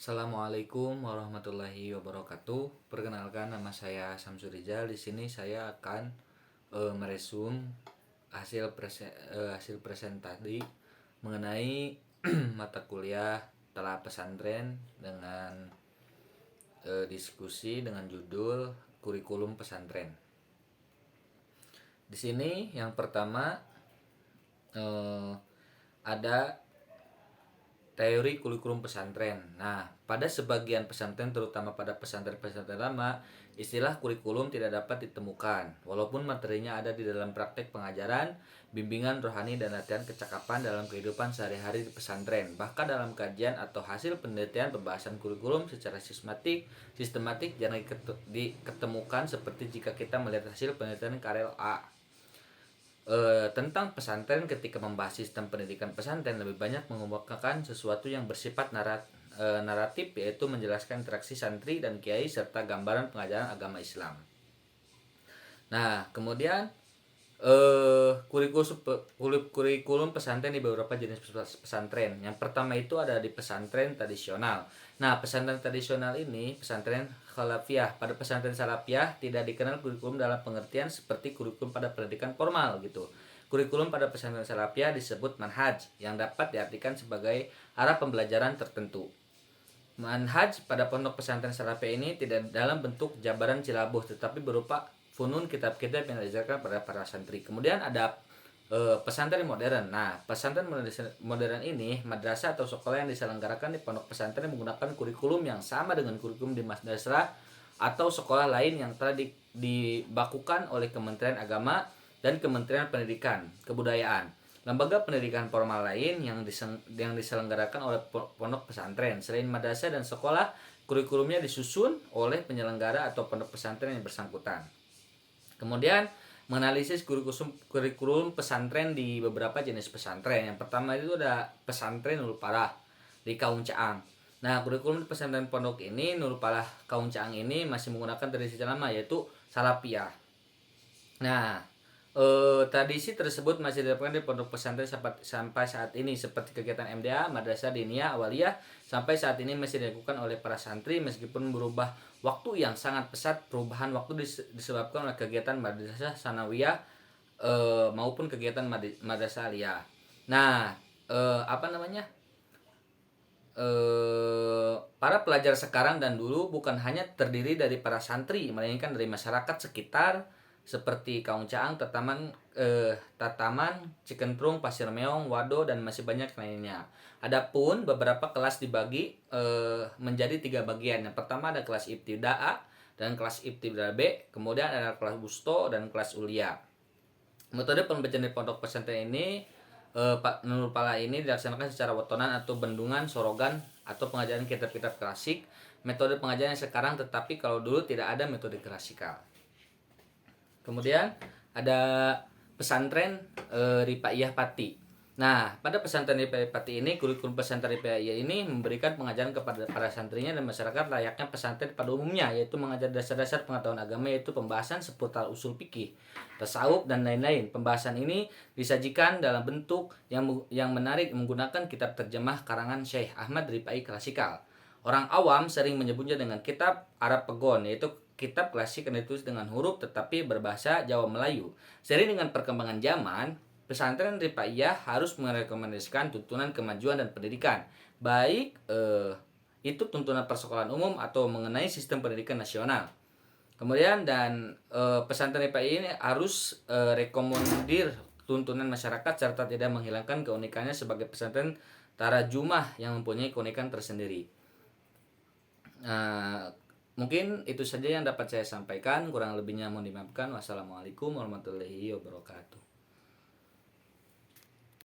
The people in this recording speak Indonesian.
Assalamualaikum warahmatullahi wabarakatuh. Perkenalkan, nama saya Samsur Rizal. Di sini saya akan meresum hasil presentasi mengenai mata kuliah telah pesantren dengan diskusi dengan judul kurikulum pesantren. Di sini yang pertama ada teori kurikulum pesantren. Nah, pada sebagian pesantren, terutama pada pesantren-pesantren lama, istilah kurikulum tidak dapat ditemukan. Walaupun materinya ada di dalam praktek pengajaran, bimbingan rohani, dan latihan kecakapan dalam kehidupan sehari-hari di pesantren. Bahkan dalam kajian atau hasil penelitian pembahasan kurikulum secara sistematik jarang diketemukan, seperti jika kita melihat hasil penelitian Karel A. Tentang pesantren. Ketika membahas sistem pendidikan pesantren, lebih banyak mengemukakan sesuatu yang bersifat naratif, yaitu menjelaskan interaksi santri dan kiai serta gambaran pengajaran agama Islam. Nah, kemudian kurikulum pesantren di beberapa jenis pesantren. Yang pertama itu ada di pesantren tradisional. Nah, pesantren tradisional ini pesantren Salafiyah. Pada pesantren Salafiyah tidak dikenal kurikulum dalam pengertian seperti kurikulum pada pendidikan formal gitu. Kurikulum pada pesantren Salafiyah disebut manhaj, yang dapat diartikan sebagai arah pembelajaran tertentu. Manhaj pada pondok pesantren Salafiyah ini tidak dalam bentuk jabaran silabus, tetapi berupa funun, kitab-kitab yang diajarkan pada para santri. Kemudian ada pesantren modern. Nah, pesantren modern ini madrasah atau sekolah yang diselenggarakan di pondok pesantren menggunakan kurikulum yang sama dengan kurikulum di madrasah atau sekolah lain yang telah dibakukan oleh Kementerian Agama dan Kementerian Pendidikan Kebudayaan. Lembaga pendidikan formal lain yang diselenggarakan oleh pondok pesantren selain madrasah dan sekolah, kurikulumnya disusun oleh penyelenggara atau pondok pesantren yang bersangkutan. Kemudian menganalisis kurikulum pesantren di beberapa jenis pesantren. Yang pertama itu ada pesantren Nurul Falah di Kaung Caang. Nah, kurikulum pesantren pondok ini Nurul Falah Kaung Caang ini masih menggunakan tradisi lama, yaitu Salafiyah. Nah, tradisi tersebut masih dilakukan di pondok pesantren sampai saat ini, seperti kegiatan MDA, Madrasah Diniyah Awaliyah, sampai saat ini masih dilakukan oleh para santri meskipun berubah waktu yang sangat pesat. Perubahan waktu disebabkan oleh kegiatan Madrasah Sanawiyah maupun kegiatan Madrasah Aliyah. Nah, para pelajar sekarang dan dulu bukan hanya terdiri dari para santri, melainkan dari masyarakat sekitar seperti Kaung Caang, Tataman, Cikentrung, Pasir Meong, Wado, dan masih banyak lainnya. Adapun beberapa kelas dibagi menjadi 3 bagian. Yang pertama ada kelas Ibtida'a dan kelas Ibtida'a B, kemudian ada kelas Wusto dan kelas Ulia. Metode pembelajaran di pondok pesantren ini Nurul Falah ini dilaksanakan secara wetonan atau bendungan sorogan atau pengajaran kitab-kitab klasik. Metode pengajaran yang sekarang, tetapi kalau dulu tidak ada metode klasikal. Kemudian ada pesantren Rifaiyah Pati. Nah, pada pesantren Rifaiyah Pati ini, kurikulum pesantren Rifaiyah ini memberikan pengajaran kepada para santrinya dan masyarakat layaknya pesantren pada umumnya, yaitu mengajar dasar-dasar pengetahuan agama, yaitu pembahasan seputar usul fikih, tasawuf, dan lain-lain. Pembahasan ini disajikan dalam bentuk yang menarik menggunakan kitab terjemah karangan Syekh Ahmad Rifai klasikal. Orang awam sering menyebutnya dengan kitab Arab Pegon, yaitu kitab klasik yang ditulis dengan huruf tetapi berbahasa Jawa Melayu. Seiring dengan perkembangan zaman, pesantren Rifaiyah harus merekomendasikan tuntunan kemajuan dan pendidikan, baik itu tuntunan persekolahan umum atau mengenai sistem pendidikan nasional. Kemudian pesantren Rifaiyah ini harus rekomendir tuntunan masyarakat serta tidak menghilangkan keunikannya sebagai pesantren tarajumah yang mempunyai keunikan tersendiri. Mungkin itu saja yang dapat saya sampaikan, kurang lebihnya mohon dimaafkan. Wassalamualaikum warahmatullahi wabarakatuh.